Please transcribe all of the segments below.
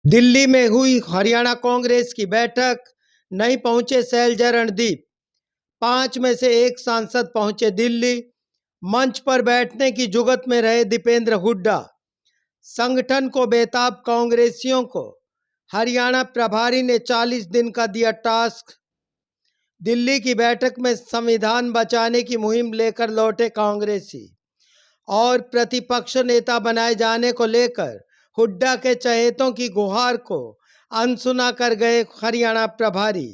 दिल्ली में हुई हरियाणा कांग्रेस की बैठक, नहीं पहुंचे शैलजा रणदीप। 5 में से 1 सांसद पहुंचे दिल्ली। मंच पर बैठने की जुगत में रहे दीपेंद्र हुड्डा। संगठन को बेताब कांग्रेसियों को हरियाणा प्रभारी ने 40 दिन का दिया टास्क। दिल्ली की बैठक में संविधान बचाने की मुहिम लेकर लौटे कांग्रेसी और प्रतिपक्ष नेता बनाए जाने को लेकर हुड्डा के चहेतों की गुहार को अनसुना कर गए हरियाणा प्रभारी।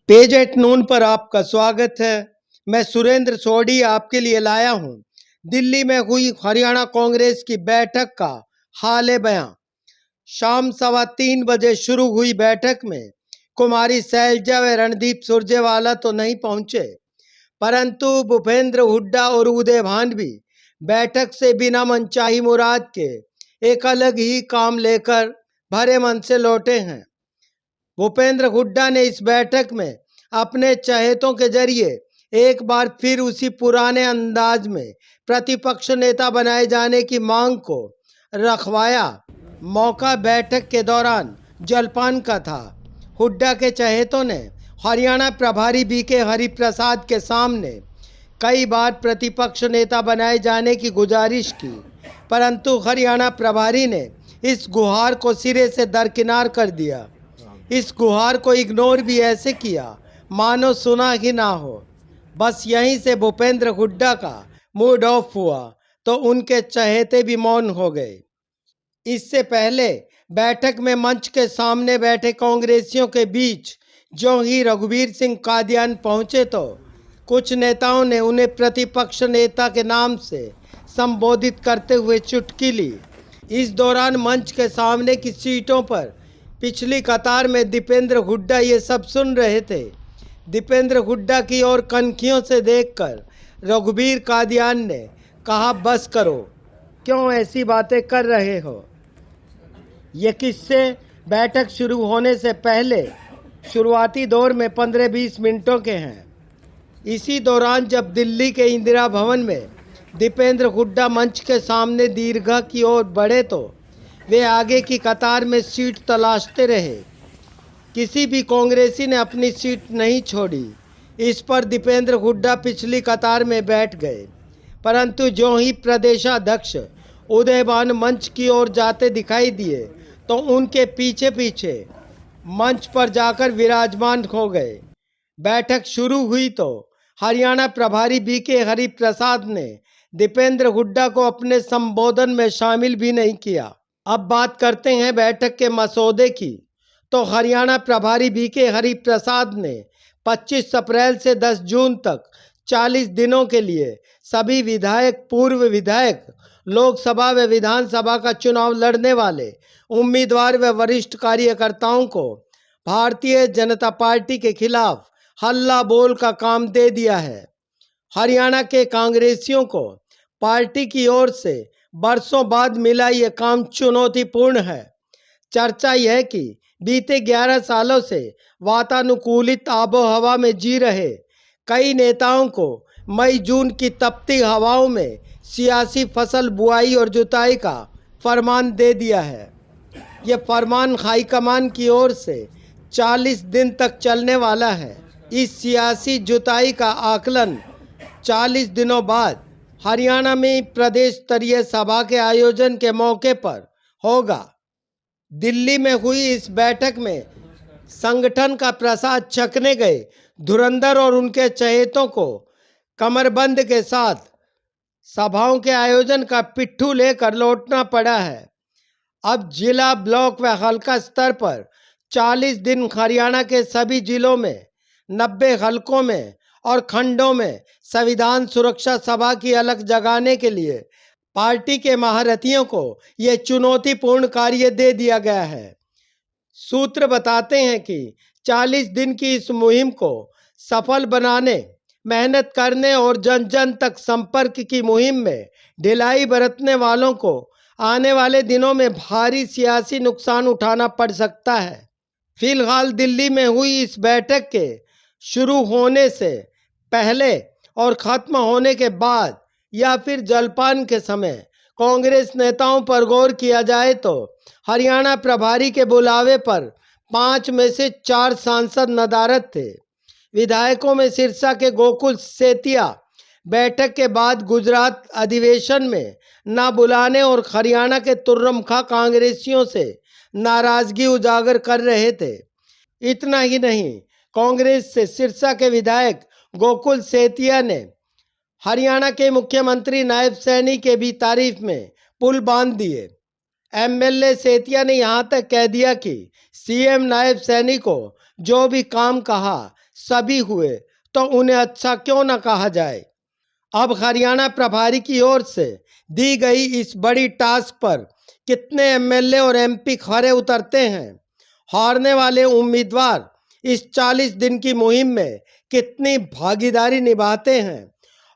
पेज एट नून पर आपका स्वागत है। मैं सुरेंद्र सोढ़ी आपके लिए लाया हूं दिल्ली में हुई हरियाणा कांग्रेस की बैठक का हाल बयां। शाम 3:15 बजे शुरू हुई बैठक में कुमारी शैलजा व रणदीप सुरजेवाला तो नहीं पहुंचे, परंतु भूपेंद्र हुड्डा और उदय भान भी बैठक से बिना मनचाही मुराद के एक अलग ही काम लेकर भरे मन से लौटे हैं। भूपेंद्र हुड्डा ने इस बैठक में अपने चहेतों के जरिए एक बार फिर उसी पुराने अंदाज में प्रतिपक्ष नेता बनाए जाने की मांग को रखवाया। मौका बैठक के दौरान जलपान का था। हुड्डा के चहेतों ने हरियाणा प्रभारी बीके हरिप्रसाद के सामने कई बार प्रतिपक्ष नेता बनाए जाने की गुजारिश की, परंतु हरियाणा प्रभारी ने इस गुहार को सिरे से दरकिनार कर दिया। इस गुहार को इग्नोर भी ऐसे किया मानो सुना ही ना हो। बस यहीं से भूपेंद्र हुड्डा का मूड ऑफ हुआ तो उनके चहेते भी मौन हो गए। इससे पहले बैठक में मंच के सामने बैठे कांग्रेसियों के बीच जो ही रघुवीर सिंह कादियान पहुंचे तो कुछ नेताओं ने उन्हें प्रतिपक्ष नेता के नाम से संबोधित करते हुए चुटकी ली। इस दौरान मंच के सामने की सीटों पर पिछली कतार में दीपेंद्र हुड्डा ये सब सुन रहे थे। दीपेंद्र हुड्डा की ओर कनखियों से देखकर रघुवीर कादियान ने कहा, बस करो, क्यों ऐसी बातें कर रहे हो। ये किस्से बैठक शुरू होने से पहले शुरुआती दौर में 15-20 मिनटों के हैं। इसी दौरान जब दिल्ली के इंदिरा भवन में दीपेंद्र हुड्डा मंच के सामने दीर्घा की ओर बढ़े तो वे आगे की कतार में सीट तलाशते रहे। किसी भी कांग्रेसी ने अपनी सीट नहीं छोड़ी। इस पर दीपेंद्र हुड्डा पिछली कतार में बैठ गए, परंतु जो ही प्रदेशाध्यक्ष उदय भान मंच की ओर जाते दिखाई दिए तो उनके पीछे पीछे मंच पर जाकर विराजमान हो गए। बैठक शुरू हुई तो हरियाणा प्रभारी बीके हरिप्रसाद ने दीपेंद्र हुड्डा को अपने संबोधन में शामिल भी नहीं किया। अब बात करते हैं बैठक के मसौदे की। तो हरियाणा प्रभारी बीके हरिप्रसाद ने 25 अप्रैल से 10 जून तक 40 दिनों के लिए सभी विधायक, पूर्व विधायक, लोकसभा व विधानसभा का चुनाव लड़ने वाले उम्मीदवार व वरिष्ठ कार्यकर्ताओं को भारतीय जनता पार्टी के खिलाफ हल्ला बोल का काम दे दिया है। हरियाणा के कांग्रेसियों को पार्टी की ओर से बरसों बाद मिला ये काम चुनौतीपूर्ण है। चर्चा यह कि बीते 11 सालों से वातानुकूलित आबोहवा में जी रहे कई नेताओं को मई जून की तपती हवाओं में सियासी फसल बुआई और जुताई का फरमान दे दिया है। ये फरमान हाईकमान की ओर से 40 दिन तक चलने वाला है। इस सियासी जुताई का आकलन 40 दिनों बाद हरियाणा में प्रदेश स्तरीय सभा के आयोजन के मौके पर होगा। दिल्ली में हुई इस बैठक में संगठन का प्रसाद छकने गए धुरंधर और उनके चहेतों को कमरबंद के साथ सभाओं के आयोजन का पिट्ठू लेकर लौटना पड़ा है। अब जिला, ब्लॉक व हल्का स्तर पर 40 दिन हरियाणा के सभी जिलों में 90 हलकों में और खंडों में संविधान सुरक्षा सभा की अलग जगाने के लिए पार्टी के महारथियों को यह चुनौतीपूर्ण कार्य दे दिया गया है। सूत्र बताते हैं कि 40 दिन की इस मुहिम को सफल बनाने, मेहनत करने और जन जन तक संपर्क की मुहिम में ढिलाई बरतने वालों को आने वाले दिनों में भारी सियासी नुकसान उठाना पड़ सकता है। फिलहाल दिल्ली में हुई इस बैठक के शुरू होने से पहले और खत्म होने के बाद या फिर जलपान के समय कांग्रेस नेताओं पर गौर किया जाए तो हरियाणा प्रभारी के बुलावे पर 5 में से 4 सांसद नदारद थे। विधायकों में सिरसा के गोकुल सेतिया बैठक के बाद गुजरात अधिवेशन में न बुलाने और हरियाणा के तुर्रमखा कांग्रेसियों से नाराजगी उजागर कर रहे थे। इतना ही नहीं, कांग्रेस से सिरसा के विधायक गोकुल सेतिया ने हरियाणा के मुख्यमंत्री नायब सैनी के भी तारीफ में पुल बांध दिए। एमएलए सेतिया ने यहां तक कह दिया कि सीएम नायब सैनी को जो भी काम कहा सभी हुए तो उन्हें अच्छा क्यों न कहा जाए। अब हरियाणा प्रभारी की ओर से दी गई इस बड़ी टास्क पर कितने एमएलए और एमपी खरे उतरते हैं, हारने वाले उम्मीदवार इस 40 दिन की मुहिम में कितनी भागीदारी निभाते हैं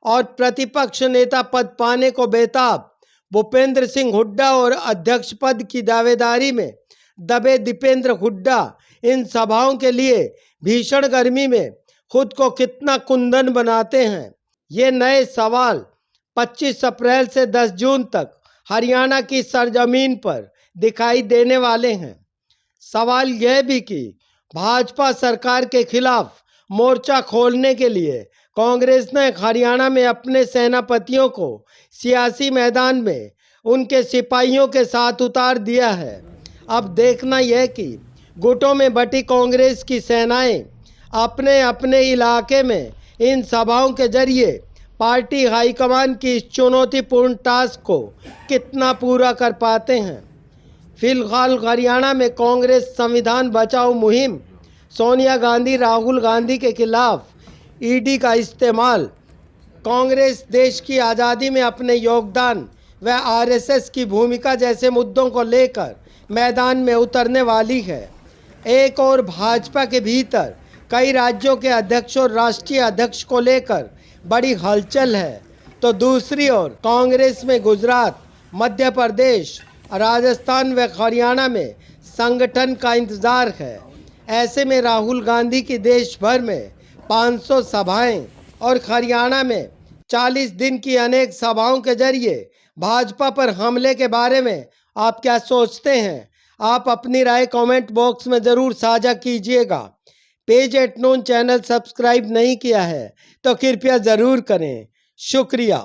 और प्रतिपक्ष नेता पद पाने को बेताब भूपेंद्र सिंह हुड्डा और अध्यक्ष पद की दावेदारी में दबे दीपेंद्र हुड्डा इन सभाओं के लिए भीषण गर्मी में खुद को कितना कुंदन बनाते हैं। ये नए सवाल 25 अप्रैल से 10 जून तक हरियाणा की सरजमीन पर दिखाई देने वाले हैं। सवाल यह भी कि भाजपा सरकार के खिलाफ मोर्चा खोलने के लिए कांग्रेस ने हरियाणा में अपने सेनापतियों को सियासी मैदान में उनके सिपाहियों के साथ उतार दिया है। अब देखना यह कि गुटों में बटी कांग्रेस की सेनाएं अपने अपने इलाके में इन सभाओं के जरिए पार्टी हाईकमान की इस चुनौतीपूर्ण टास्क को कितना पूरा कर पाते हैं। फिलहाल हरियाणा में कांग्रेस संविधान बचाओ मुहिम, सोनिया गांधी राहुल गांधी के खिलाफ ईडी का इस्तेमाल, कांग्रेस देश की आज़ादी में अपने योगदान व आरएसएस की भूमिका जैसे मुद्दों को लेकर मैदान में उतरने वाली है। एक और भाजपा के भीतर कई राज्यों के अध्यक्ष और राष्ट्रीय अध्यक्ष को लेकर बड़ी हलचल है, तो दूसरी ओर कांग्रेस में गुजरात, मध्य प्रदेश, राजस्थान व हरियाणा में संगठन का इंतजार है। ऐसे में राहुल गांधी की देश भर में 500 सभाएं और हरियाणा में 40 दिन की अनेक सभाओं के जरिए भाजपा पर हमले के बारे में आप क्या सोचते हैं? आप अपनी राय कमेंट बॉक्स में ज़रूर साझा कीजिएगा। Page at noon channel subscribe नहीं किया है तो कृपया ज़रूर करें। शुक्रिया।